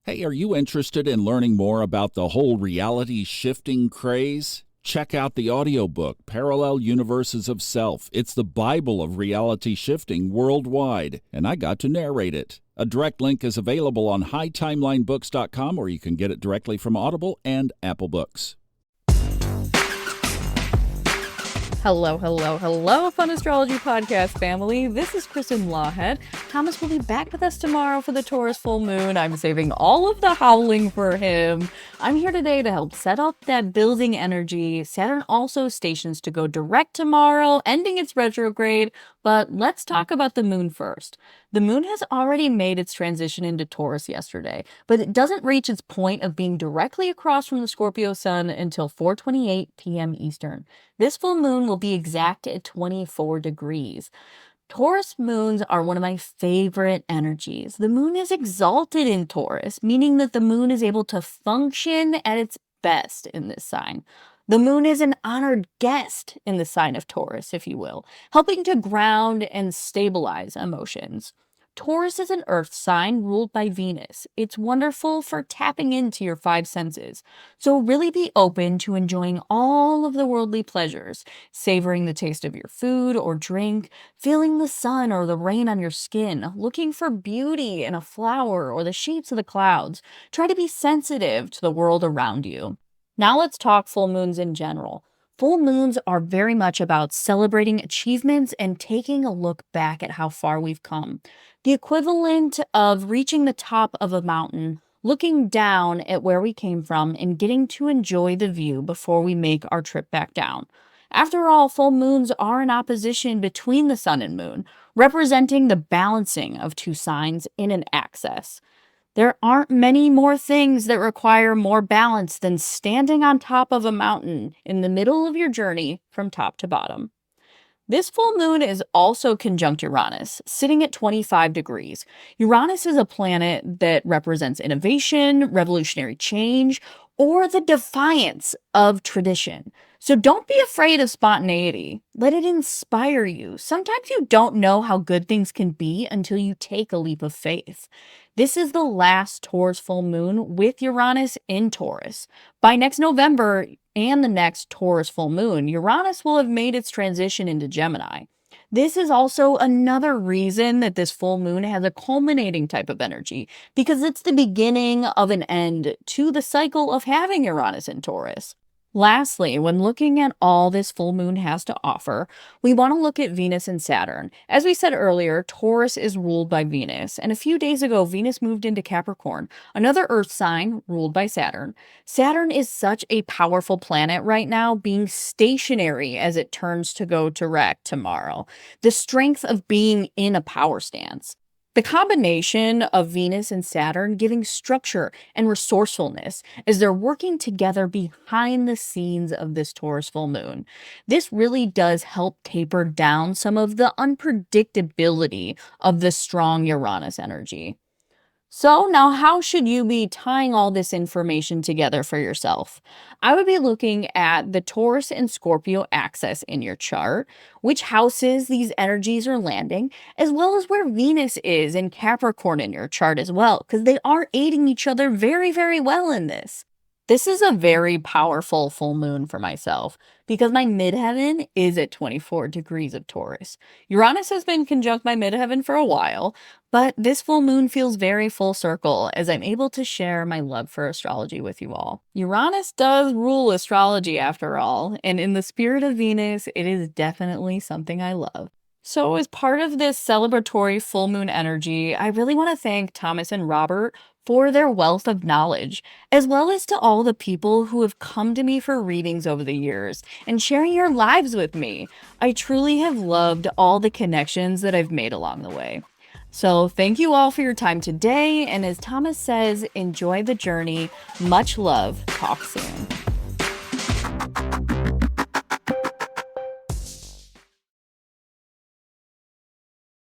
Hey, are you interested in learning more about the whole reality shifting craze? Check out the audiobook, Parallel Universes of Self. It's the Bible of reality shifting worldwide, and I got to narrate it. A direct link is available on hightimelinebooks.com, or you can get it directly from Audible and Apple Books. Hello, Fun Astrology Podcast family. This is Kristin Lawhead. Thomas will be back with us tomorrow for the Taurus full moon. I'm saving all of the howling for him. I'm here today to help set up that building energy. Saturn also stations to go direct tomorrow, ending its retrograde. But let's talk about the moon first. The moon has already made its transition into Taurus yesterday, but it doesn't reach its point of being directly across from the Scorpio sun until 4:28 p.m. Eastern. This full moon will be exact at 24 degrees. Taurus moons are one of my favorite energies. The moon is exalted in Taurus, meaning that the moon is able to function at its best in this sign. The moon is an honored guest in the sign of Taurus, if you will, helping to ground and stabilize emotions. Taurus is an earth sign ruled by Venus. It's wonderful for tapping into your five senses. So really be open to enjoying all of the worldly pleasures, savoring the taste of your food or drink, feeling the sun or the rain on your skin, looking for beauty in a flower or the shapes of the clouds. Try to be sensitive to the world around you. Now let's talk full moons in general. Full moons are very much about celebrating achievements and taking a look back at how far we've come. The equivalent of reaching the top of a mountain, looking down at where we came from, and getting to enjoy the view before we make our trip back down. After all, full moons are an opposition between the sun and moon, representing the balancing of two signs in an axis. There aren't many more things that require more balance than standing on top of a mountain in the middle of your journey from top to bottom. This full moon is also conjunct Uranus, sitting at 25 degrees. Uranus is a planet that represents innovation, revolutionary change, or the defiance of tradition. So don't be afraid of spontaneity. Let it inspire you. Sometimes you don't know how good things can be until you take a leap of faith. This is the last Taurus full moon with Uranus in Taurus. By next November and the next Taurus full moon, Uranus will have made its transition into Gemini. This is also another reason that this full moon has a culminating type of energy, because it's the beginning of an end to the cycle of having Uranus in Taurus. Lastly, when looking at all this full moon has to offer, we want to look at Venus and Saturn. As we said earlier, Taurus is ruled by Venus, and a few days ago, Venus moved into Capricorn, another earth sign ruled by Saturn. Saturn is such a powerful planet right now, being stationary as it turns to go direct tomorrow. The strength of being in a power stance. The combination of Venus and Saturn giving structure and resourcefulness as they're working together behind the scenes of this Taurus full moon. This really does help taper down some of the unpredictability of the strong Uranus energy. So now how should you be tying all this information together for yourself? I would be looking at the Taurus and Scorpio axis in your chart, which houses these energies are landing, as well as where Venus is in Capricorn in your chart as well, because they are aiding each other very, very well in this. This is a very powerful full moon for myself because my midheaven is at 24 degrees of Taurus. Uranus has been conjunct my midheaven for a while, but this full moon feels very full circle as I'm able to share my love for astrology with you all. Uranus does rule astrology after all, and in the spirit of Venus, it is definitely something I love. So as part of this celebratory full moon energy, I really want to thank Thomas and Robert for their wealth of knowledge, as well as to all the people who have come to me for readings over the years and sharing your lives with me. I truly have loved all the connections that I've made along the way. So thank you all for your time today, and as Thomas says, enjoy the journey. Much love. Talk soon.